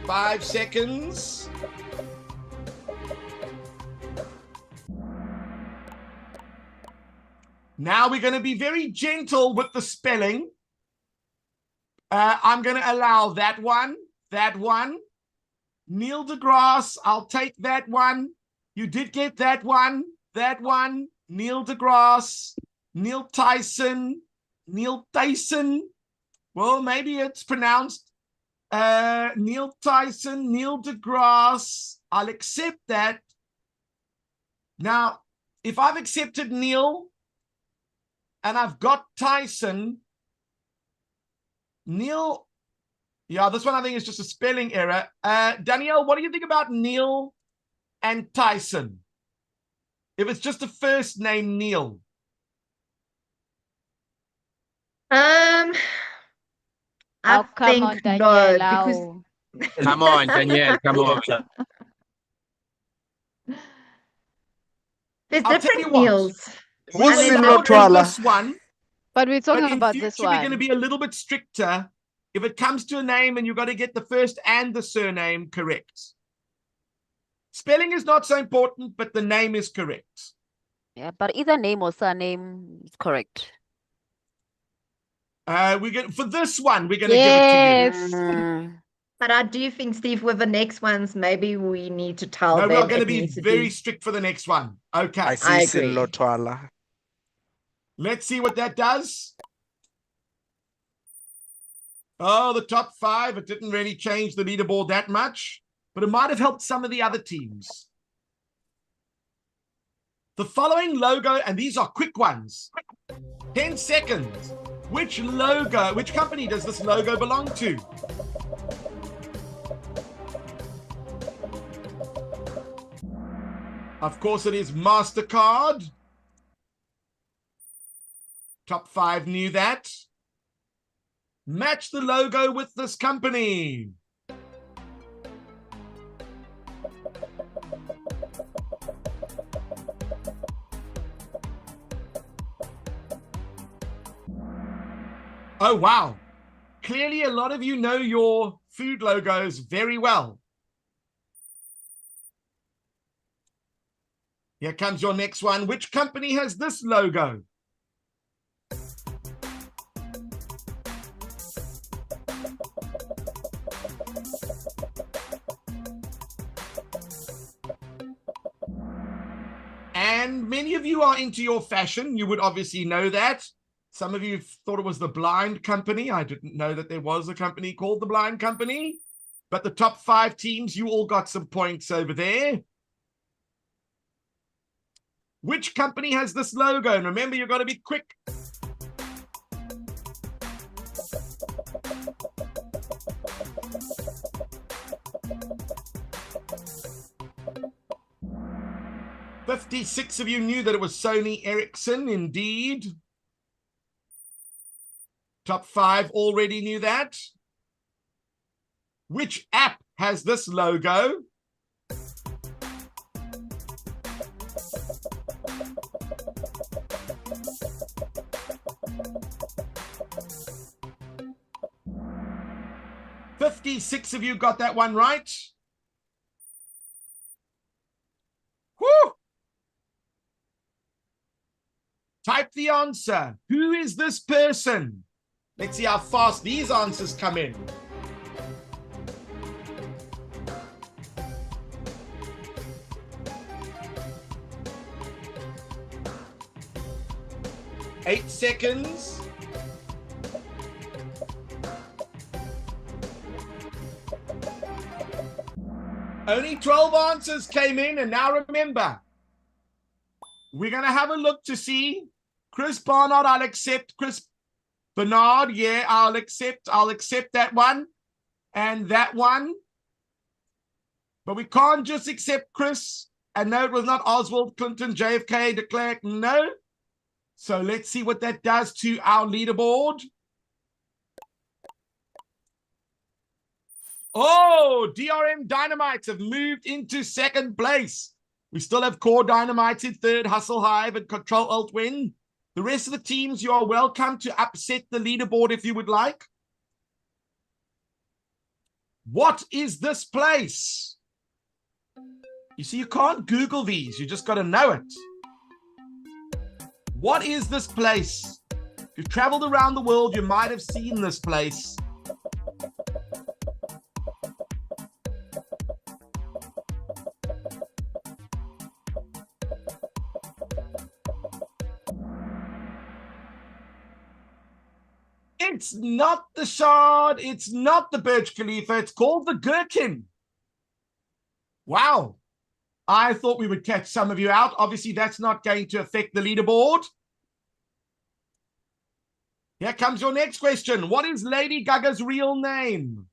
Five seconds. Now we're going to be very gentle with the spelling. I'm going to allow that one. Neil deGrasse, I'll take that one. You did get that one. Neil deGrasse, Neil Tyson. Well, maybe it's pronounced Neil Tyson, Neil deGrasse. I'll accept that. Now, if I've accepted Neil and I've got Tyson, Neil, yeah, this one I think is just a spelling error. Danielle, what do you think about Neil and Tyson? If it's just a first name, Neil. I Oh, come on, think Danielle. no, because Come on, Danielle, come on. there's I'll tell different you what. Neils. We'll I mean, see that We'll would do Lotwala. this one, But we're but talking in about future this we're going to one. be a little bit stricter. If it comes to a name and you've got to get the first and the surname correct. Spelling is not so important, but the name is correct. Yeah, but either name or surname is correct. For this one, we're going to give it to you. Yes. But I do think, Steve, with the next ones, maybe we need to tell No, them we're going to it be needs to very be. strict for the next one. Okay. I I see Sil agree. Lotwala. Let's see what that does. Oh, the top 5. It didn't really change the leaderboard that much, but it might have helped some of the other teams. The following logo, and these are quick ones. 10 seconds. Which company does this logo belong to? Of course, it is MasterCard. Top 5 knew that. Match the logo with this company. Oh, wow. Clearly, a lot of you know your food logos very well. Here comes your next one. Which company has this logo? And many of you are into your fashion. You would obviously know that. Some of you thought it was the Blind Company. I didn't know that there was a company called the Blind Company. But the top 5 teams, you all got some points over there. Which company has this logo? And remember, you've got to be quick. "56 of you knew that it was Sony Ericsson, indeed. Top 5 already knew that. Which app has this logo? "56 of you got that one right. Woo! Type the answer. Who is this person? Let's see how fast these answers come in. Eight seconds. Only 12 answers came in, and now remember, we're going to have a look to see. Chris Barnard, I'll accept. Chris Bernard, yeah, I'll accept that one and that one. But we can't just accept Chris. And no, it was not Oswald, Clinton, JFK, de Klerk, no. So let's see what that does to our leaderboard. Oh, DRM Dynamites have moved into second place. We still have Core Dynamites in third, Hustle Hive and Control Alt Win. The rest of the teams, you are welcome to upset the leaderboard if you would like. What is this place? You see, you can't Google these. You just got to know it. What is this place? If you've traveled around the world, you might have seen this place. It's not the Shard. It's not the Burj Khalifa. It's called the Gherkin. Wow. I thought we would catch some of you out. Obviously, that's not going to affect the leaderboard. Here comes your next question. What is Lady Gaga's real name?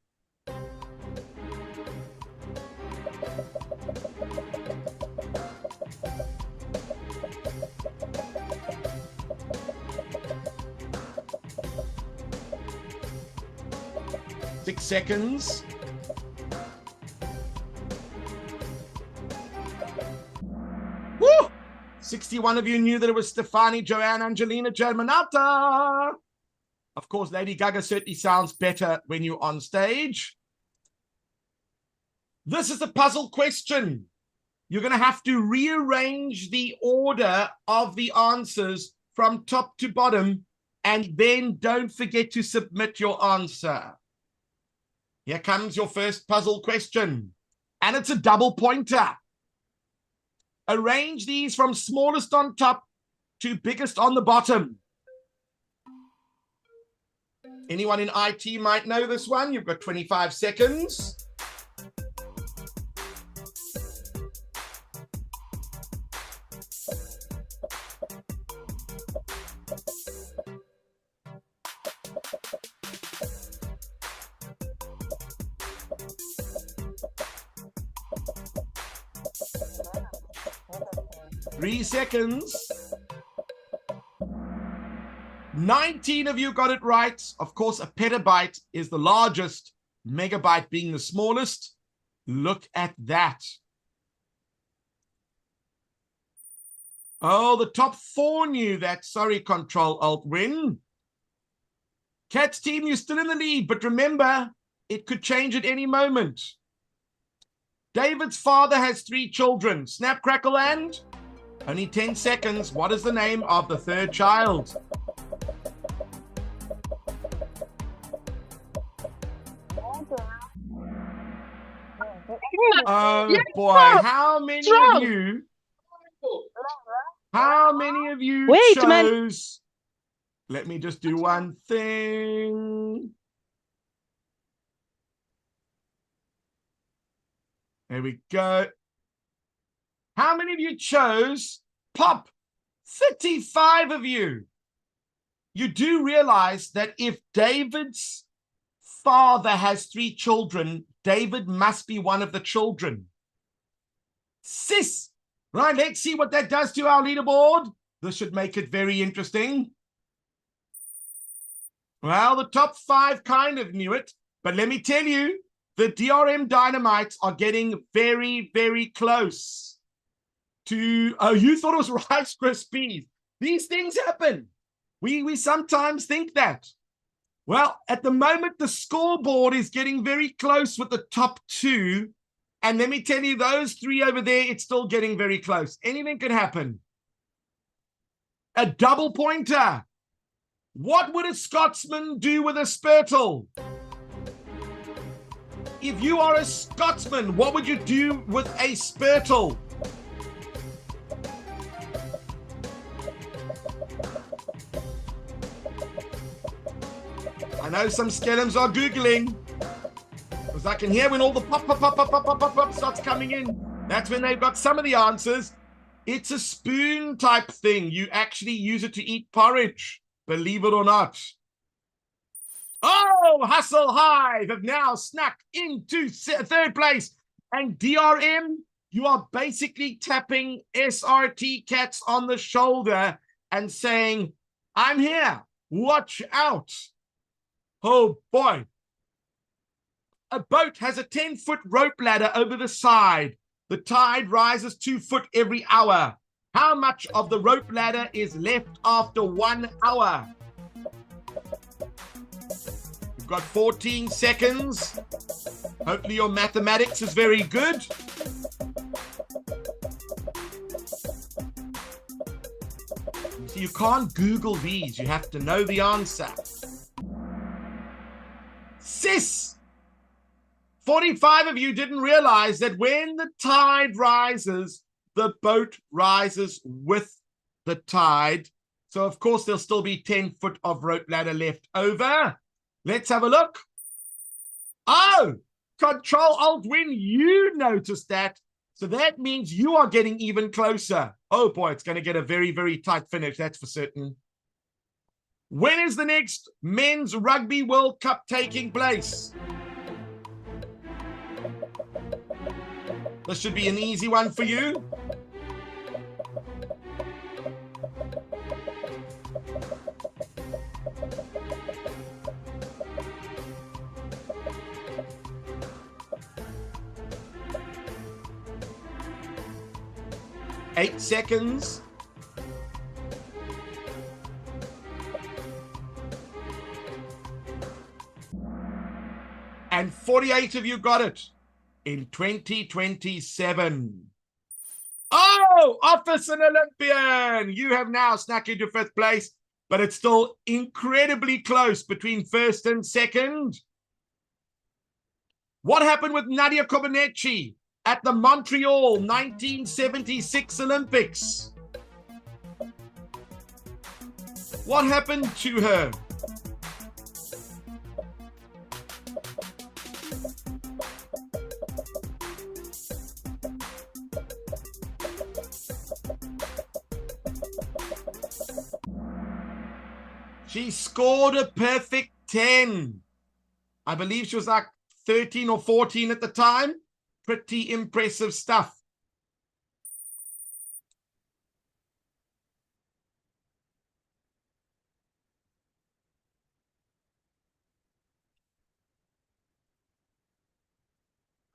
Six seconds. Woo! 61 of you knew that it was Stefani Joanne Angelina Germanata. Of course, Lady Gaga certainly sounds better when you're on stage. This is a puzzle question. You're going to have to rearrange the order of the answers from top to bottom, and then don't forget to submit your answer. Here comes your first puzzle question, and it's a double pointer. Arrange these from smallest on top to biggest on the bottom. Anyone in IT might know this one. You've got 25 seconds. Three seconds. 19 of you got it right. Of course, a petabyte is the largest, megabyte being the smallest. Look at that. Oh, the top 4 knew that. Sorry, Control Alt Win. Cats team, you're still in the lead, but remember, it could change at any moment. David's father has 3 children. Snap, crackle, and... Only 10 seconds. What is the name of the third child? Oh boy, how many of you Wait, chose? man. Let me just do one thing. There we go. How many of you chose Pop? 35 of you. You do realize that if David's father has 3 children, David must be one of the children. Sis. Right, let's see what that does to our leaderboard. This should make it very interesting. Well, the top 5 kind of knew it, but let me tell you, the DRM Dynamites are getting very, very close to, oh, you thought it was Rice Krispies. These things happen. We sometimes think that. Well, at the moment, the scoreboard is getting very close with the top 2. And let me tell you, those 3 over there, it's still getting very close. Anything could happen. A double pointer. What would a Scotsman do with a Spurtle? If you are a Scotsman, what would you do with a Spurtle? I know some skeletons are Googling, because I can hear when all the pop starts coming in. That's when they've got some of the answers. It's a spoon type thing. You actually use it to eat porridge, believe it or not. Oh, Hustle Hive have now snuck into 3rd place. And DRM, you are basically tapping SRT Cats on the shoulder and saying, I'm here, watch out. Oh boy. A boat has a 10-foot rope ladder over the side. The tide rises 2 foot every hour. How much of the rope ladder is left after 1 hour? You've got 14 seconds. Hopefully your mathematics is very good. So you can't Google these. You have to know the answer. Sis! 45 of you didn't realize that when the tide rises, the boat rises with the tide. So, of course, there'll still be 10 foot of rope ladder left over. Let's have a look. Oh, Control-Alt-Win, you noticed that. So that means you are getting even closer. Oh, boy, it's going to get a very, very tight finish. That's for certain. When is the next Men's Rugby World Cup taking place? This should be an easy one for you. Eight seconds. And 48 of you got it. In 2027. Oh, Officer Olympian! You have now snuck into 5th place, but it's still incredibly close between 1st and 2nd. What happened with Nadia Comaneci at the Montreal 1976 Olympics? What happened to her? She scored a perfect 10. I believe she was like 13 or 14 at the time. Pretty impressive stuff.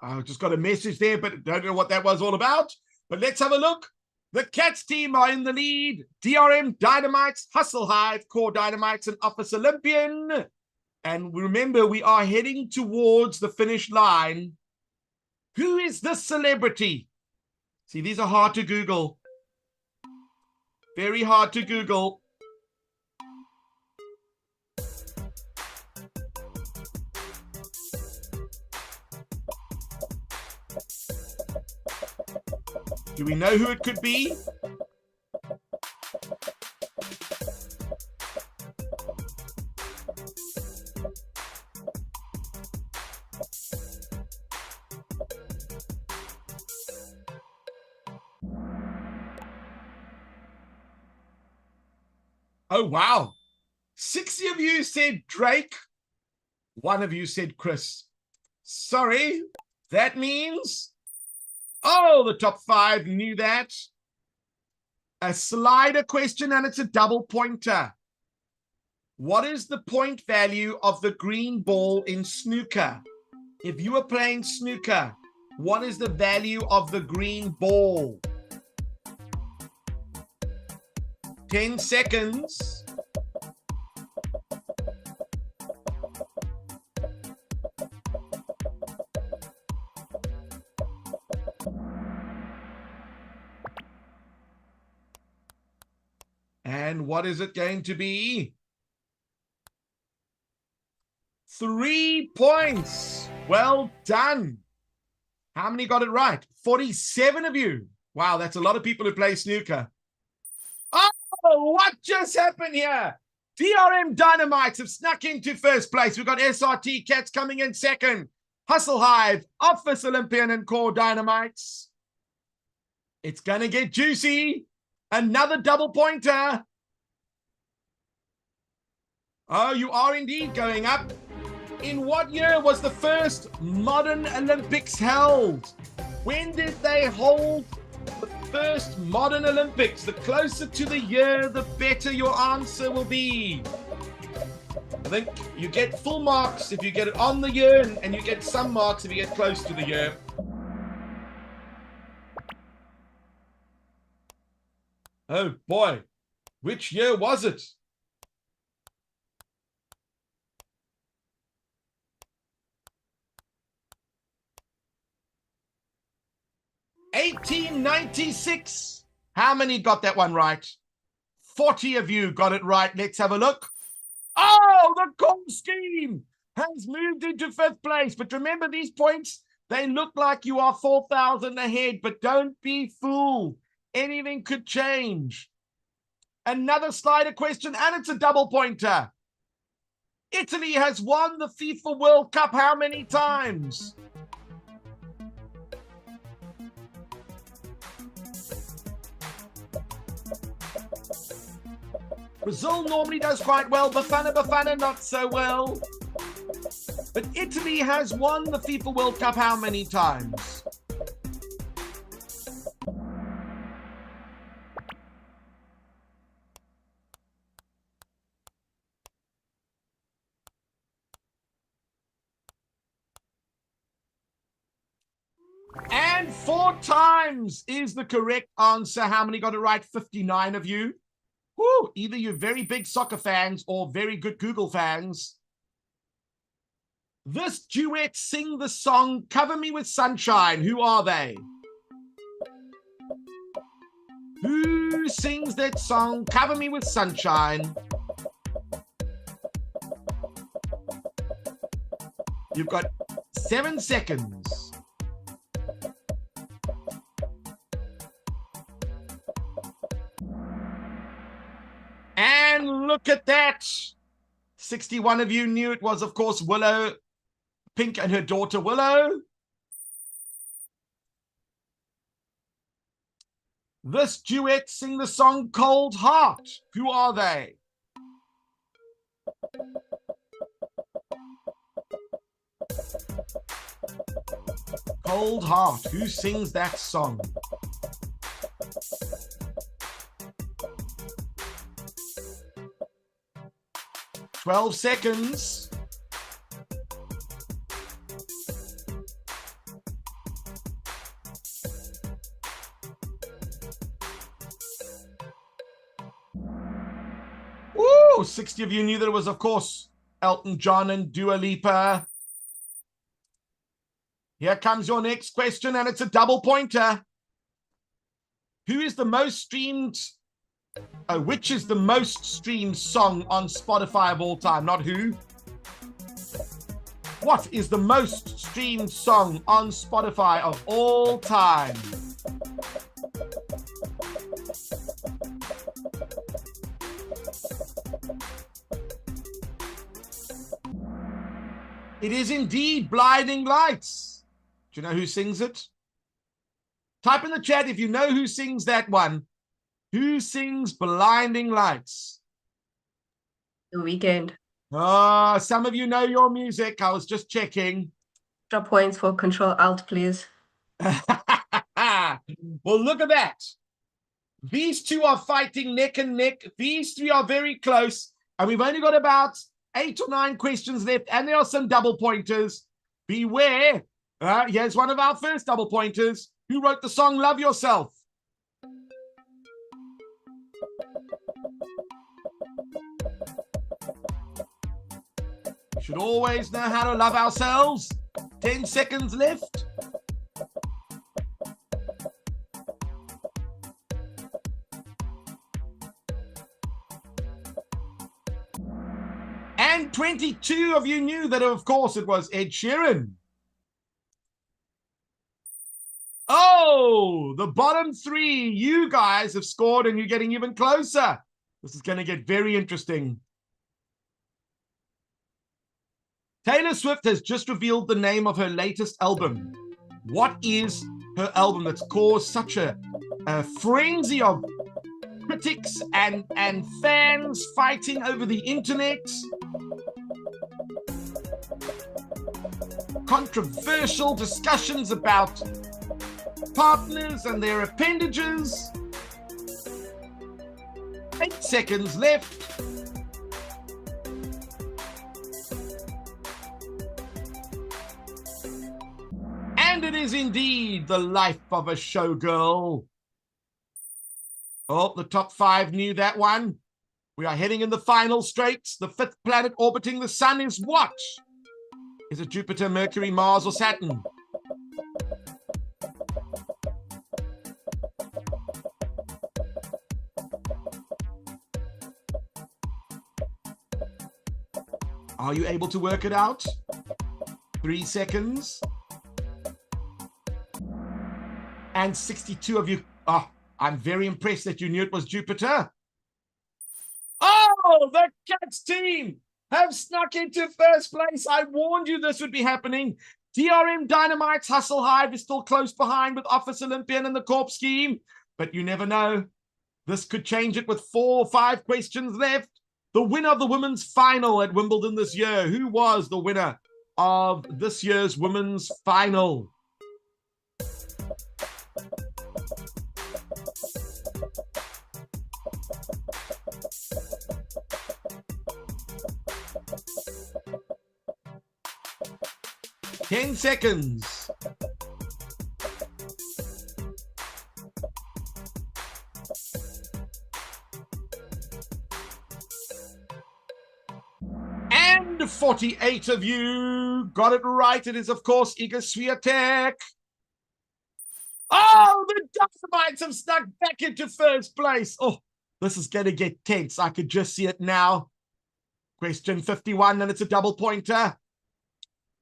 I just got a message there, but don't know what that was all about. But let's have a look. The Cats team are in the lead. DRM Dynamites, Hustle Hive, Core Dynamites, and Office Olympian. And remember, we are heading towards the finish line. Who is this celebrity? See, these are hard to Google. Very hard to Google. Do we know who it could be? Oh, wow. 60 of you said Drake. 1 of you said Chris. Sorry, that means... Oh, the top 5 knew that. A slider question, and it's a double pointer. What is the point value of the green ball in snooker? If you are playing snooker, what is the value of the green ball? 10 seconds. And what is it going to be? 3 points. Well done. How many got it right? 47 of you. Wow, that's a lot of people who play snooker. Oh, what just happened here? DRM Dynamites have snuck into first place. We've got SRT Cats coming in second. Hustle Hive, Office Olympian, and Core Dynamites. It's going to get juicy. Another double pointer. Oh, you are indeed going up. In what year was the first modern Olympics held? When did they hold the first modern Olympics? The closer to the year, the better your answer will be. I think you get full marks if you get it on the year, and you get some marks if you get close to the year. Oh boy, which year was it? $1896. How many got that one right? 40 of you got it right. Let's have a look. Oh, the core scheme has moved into fifth place. But remember, these points, they look like you are 4,000 ahead, but don't be fooled. Anything could change. Another slider question, and it's a double pointer. Italy has won the FIFA World Cup how many times? Brazil normally does quite well. Bafana not so well. But Italy has won the FIFA World Cup how many times? And 4 times is the correct answer. How many got it right? 59 of you. Whew, either you're very big soccer fans or very good Google fans. This duet sing the song Cover Me With Sunshine. Who are they? Who sings that song Cover Me With Sunshine? You've got 7 seconds. And look at that. 61 of you knew it was, of course, Willow Pink and her daughter Willow. This duet sing the song Cold Heart. Who are they? Cold Heart. Who sings that song? Twelve seconds. Ooh, 60 of you knew that it was, of course, Elton John and Dua Lipa. Here comes your next question, and it's a double pointer. Who is the most streamed... which is the most streamed song on Spotify of all time? Not who. What is the most streamed song on Spotify of all time? It is indeed Blinding Lights. Do you know who sings it? Type in the chat if you know who sings that one. Who sings Blinding Lights? The Weeknd. Oh, some of you know your music. I was just checking. Extra points for Control Alt, please. Well, look at that. These two are fighting neck and neck. These three are very close. And we've only got about 8 or 9 questions left, and there are some double pointers. Beware. Here's one of our first double pointers. Who wrote the song Love Yourself? We should always know how to love ourselves. 10 seconds left. And 22 of you knew that, of course, it was Ed Sheeran. Oh, the bottom 3, you guys have scored and you're getting even closer. This is going to get very interesting. Taylor Swift has just revealed the name of her latest album. What is her album that's caused such a frenzy of critics and fans fighting over the internet? Controversial discussions about partners and their appendages. 8 seconds left. And it is indeed The Life of a Showgirl. Oh, the top 5 knew that one. We are heading in the final straight. The 5th planet orbiting the sun is what? Is it Jupiter, Mercury, Mars, or Saturn? Are you able to work it out? 3 seconds. And 62 of you. Oh, I'm very impressed that you knew it was Jupiter. Oh, the Cats team have snuck into first place. I warned you this would be happening. DRM Dynamite's Hustle Hive is still close behind with Office Olympian and the Corp Scheme. But you never know. This could change it with 4 or 5 questions left. The winner of the women's final at Wimbledon this year. Who was the winner of this year's women's final? Ten seconds. And 48 of you got it right. It is, of course, Iga Swiatek. Oh, the Dynamites have snuck back into first place. Oh, this is going to get tense. I could just see it now. Question 51, and it's a double pointer.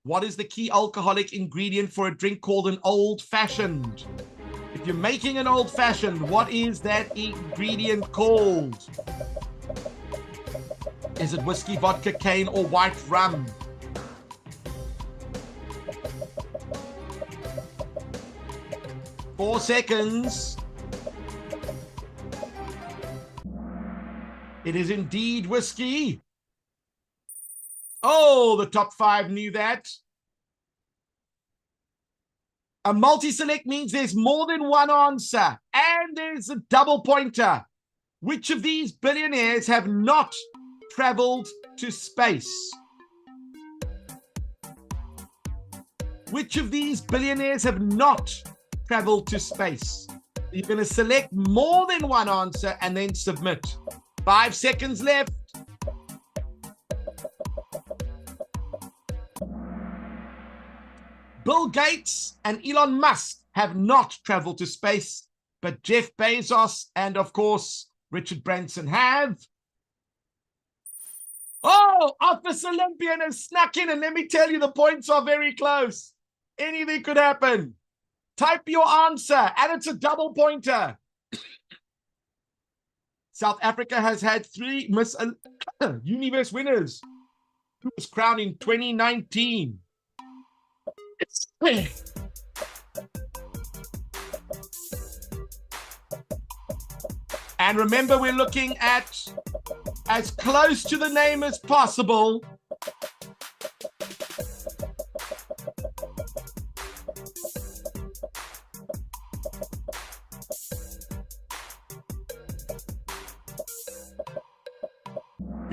What is the key alcoholic ingredient for a drink called an old-fashioned? If you're making an old-fashioned, what is that ingredient called? Is it whiskey, vodka, cane, or white rum? Four seconds. It is indeed whiskey. Oh, the top 5 knew that. A multi-select means there's more than one answer. And there's a double pointer. Which of these billionaires have not traveled to space? Which of these billionaires have not traveled to space? You're going to select more than one answer and then submit. 5 seconds left. Bill Gates and Elon Musk have not traveled to space, but Jeff Bezos and, of course, Richard Branson have. Oh, Office Olympian has snuck in, and let me tell you, the points are very close. Anything could happen. Type your answer, and it's a double pointer. South Africa has had 3 Miss Universe winners, who was crowned in 2019. And remember, we're looking at as close to the name as possible.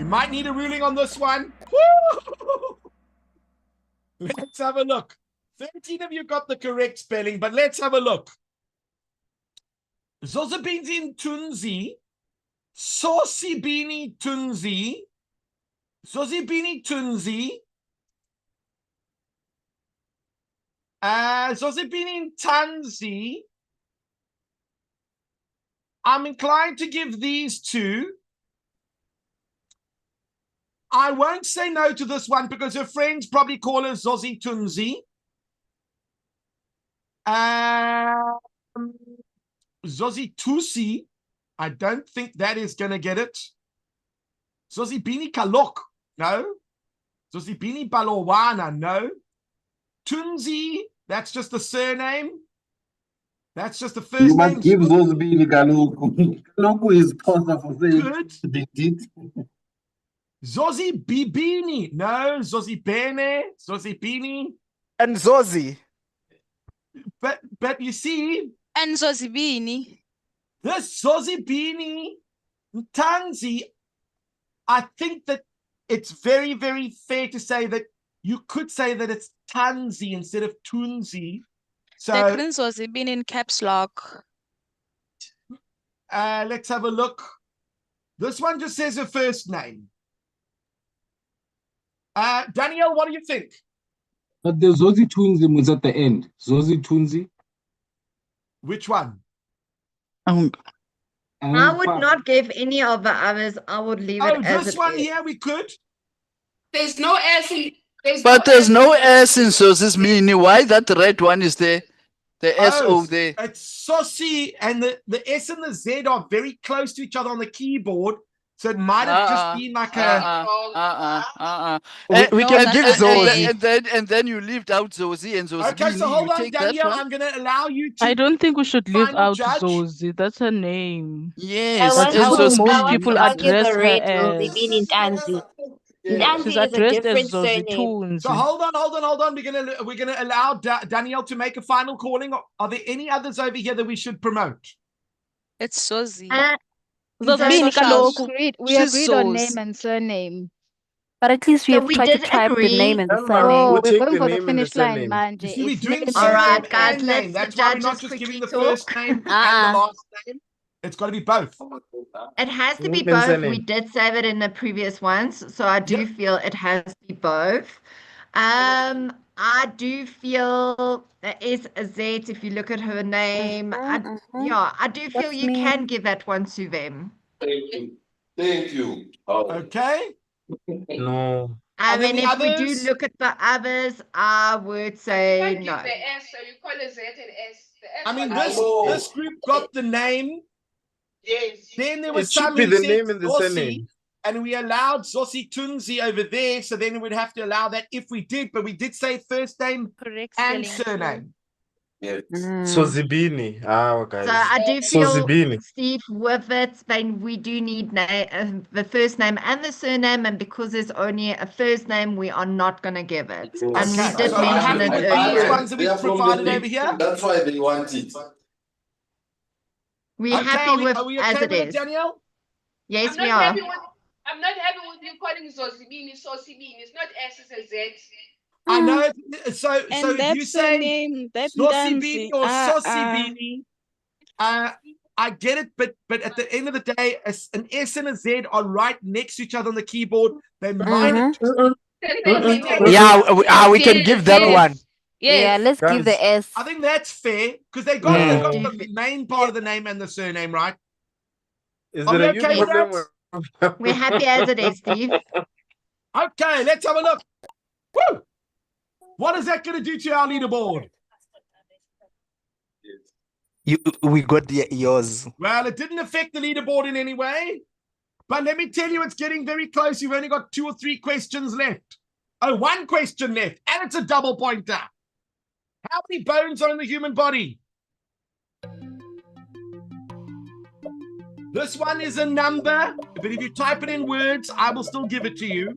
We might need a ruling on this one. Woo! Let's have a look. 13 of you got the correct spelling, but let's have a look. Zozibini Tunzi, Sosibini Tunzi, Zozibini Tunzi, Zozibini Tanzi. I'm inclined to give these two. I won't say no to this one because her friends probably call her Zozi Tunzi. Zozi Tusi, I don't think that is going to get it. Zozibini Kalok, no. Zozibini Balowana, no. Tunzi, that's just the surname. That's just the first You name. must give those being Kaloku. Kaloku is closer for saying Good. they did. Zozi Bibini, no. Zozi Bene, Zozi Bini. And Zozi. But you see, And Zozibini. this Zozibini Tanzi, I think that it's very, very fair to say that you could say that it's Tanzi instead of Tunzi. So Declan Zozibini in caps lock. let's have a look. This one just says her first name. Danielle, what do you think? But the Zozi Tunzi was at the end. Zozi Tunzi. Which one? I would not give any of the others. I would leave it as this it one is. here we could. There's no S in. But there's no S in Zozibini. Why that red one is there? The S-O there. It's Sosi, and the S and the Z are very close to each other on the keyboard. So it might have just been like We can give Zozi. And then you leaved out Zozi and Zozi. Okay, so hold on, Danielle. I'm going to allow you to. I don't think we should leave final out judge. Zozi. That's her name. Yes, That's and how Zozi- most people address her as. Tanzi. She's Tanzi is a addressed as different Zozi surname. Tunzi. So hold on. We're gonna allow Danielle to make a final calling. Are there any others over here that we should promote? It's Zozi. We Social. agreed, we She's agreed on Zoz. name and surname. But at least we So have we tried to did type the agree. name and the No, surname. We'll We're take going the for the name and the finish line, surname. Manje. You see, we're It's doing name- All surname right, guys, and let's name. the That's why we're not judges just quickly giving the talk. first name and the last name. It's got to be both. It has to be Name and both. surname. We did save it in the previous ones, so I do feel it has to be both. I do feel there is a Z if you look at her name. I do feel That's you me. can give that one to them. Thank you. Okay. No. Are there And any if we do others? look at the others, I would say no. The S, so you call it Z and S. The S I mean, one- this group got the name. Yes. Then there It was should some be who the said name and the Zosi, surname. and we allowed Zosi Tunzi over there. So then we'd have to allow that if we did, but we did say first name Correct and spelling. surname. Yes. Zozibini. guys. So I do feel, Zozibini. Steve, with it, then we do need the first name and the surname, and because there's only a first name, we are not going to give it. And we Okay, did so are you mention happy it with these earlier. ones that They we've are from the provided big over here? team. That's why they want it. We're Okay, happy with are we as okay it with it, is. Danielle? Yes, I'm we not are. happy with. I'm not happy with you calling Zozibini Sosibini. It's not S, it's a Z. I know. So And if you that's say her name. That Zosibini Ndanzi. or Sosibini, I get it, but at the end of the day, an S and a Z are right next to each other on the keyboard. They might. Yeah, we can give that one. Yeah, let's give the Guys. S. I think that's fair because they got the main part of the name and the surname right. Is Are there we a okay new with problem? We're happy as it is, Steve. Okay, let's have a look. Woo! What is that going to do to our leaderboard? We got yours. Well, it didn't affect the leaderboard in any way. But let me tell you, it's getting very close. You've only got 2 or 3 questions left. Oh, 1 question left, and it's a double pointer. How many bones are in the human body? This one is a number, but if you type it in words, I will still give it to you.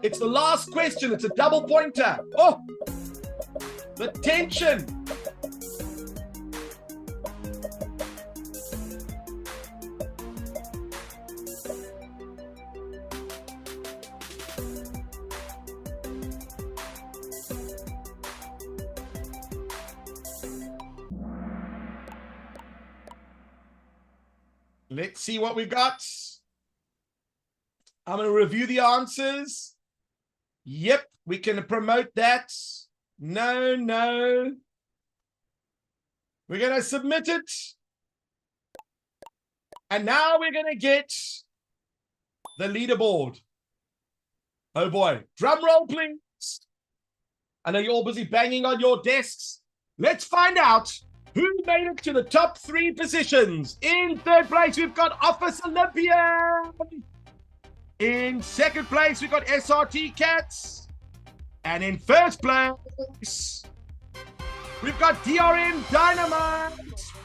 It's the last question. It's a double pointer. Oh, the tension. Let's see what we got. I'm going to review the answers. Yep, we can promote that. No, no. We're going to submit it. And now we're going to get the leaderboard. Oh boy. Drum roll, please. I know you're all busy banging on your desks. Let's find out who made it to the top 3 positions. In 3rd place, we've got Office Olympia. In 2nd place, we've got SRT Cats. And in 1st place, we've got DRM Dynamite.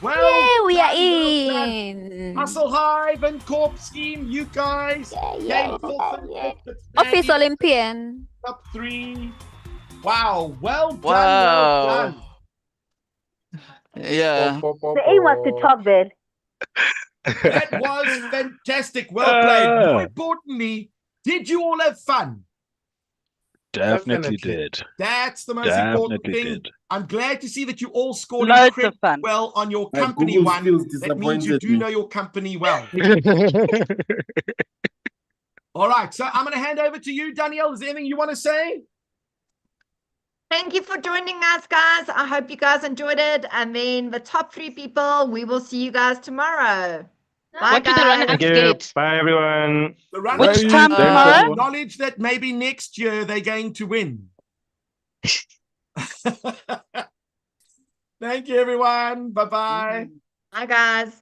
Well, Yay, we are done. in. Hustle Hive and Corp Scheme, you guys. Yeah. came for Office Olympian. top 3. Wow, well done. Wow. Well done. Yeah. The aim was to top that. That was fantastic. Well played. More importantly, did you all have fun? Definitely did. That's the most important Definitely thing. did. I'm glad to see that you all scored Loads of incredibly fun. well on your My company Google one. skills That means you disappointed do me. know your company well. All right, so I'm going to hand over to you, Danielle. Is there anything you want to say? Thank you for joining us, guys. I hope you guys enjoyed it. And then the top 3 people, we will see you guys tomorrow. Bye, What did the guys. runners Thank you. get? Bye, everyone. The runners Which time have tomorrow? knowledge that maybe next year they're going to win. Thank you, everyone. Bye-bye. Bye, guys.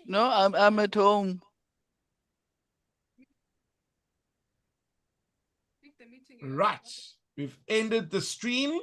No, I'm at home. Right. We've ended the stream.